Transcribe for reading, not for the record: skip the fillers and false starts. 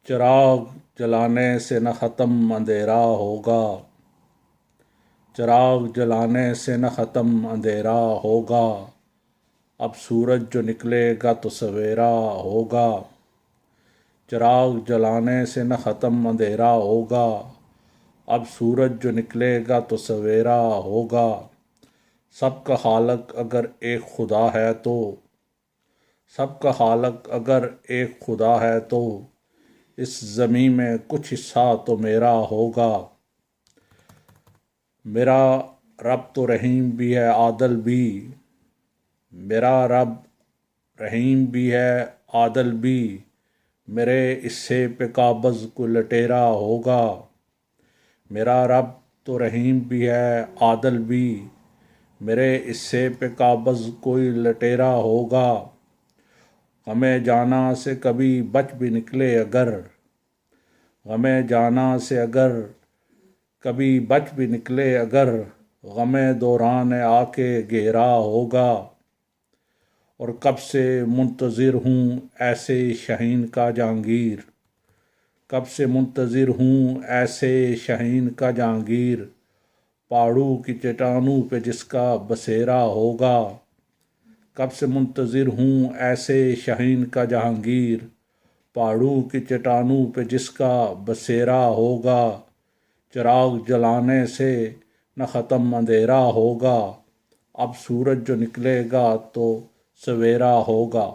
चिराग जलाने से न ख़त्म अंधेरा होगा। चिराग जलाने से न ख़त्म अंधेरा होगा। अब सूरज जो निकलेगा तो सवेरा होगा। चिराग जलाने से न ख़त्म अंधेरा होगा। अब सूरज जो निकलेगा तो सवेरा होगा। सबका खालक अगर एक खुदा है तो, सबका खालक अगर एक खुदा है तो, इस ज़मीं में कुछ हिस्सा तो मेरा होगा। मेरा रब तो रहीम भी है आदल भी, मेरा रब रहीम भी है आदल भी। मेरे हिस्से पे काबज़ को लटेरा होगा। मेरा रब तो रहीम भी है आदल भी, मेरे हिस्से पे काबज़ कोई लटेरा होगा। हमें जाना से कभी बच भी निकले अगर, हमें जाना से अगर कभी बच भी निकले अगर, गमे दौरान आके घेरा होगा। और कब से मुंतज़िर हूँ ऐसे शहीन का जहांगीर, कब से मुंतज़िर हूँ ऐसे शहीन का जहांगीर। पहाड़ों की चट्टानों पे जिसका बसेरा होगा। कब से मुंतज़िर हूँ ऐसे शहीन का जहांगीर। पहाड़ों की चट्टानों पे जिसका बसेरा होगा। चिराग जलाने से न ख़त्म अंधेरा होगा। अब सूरज जो निकलेगा तो सवेरा होगा।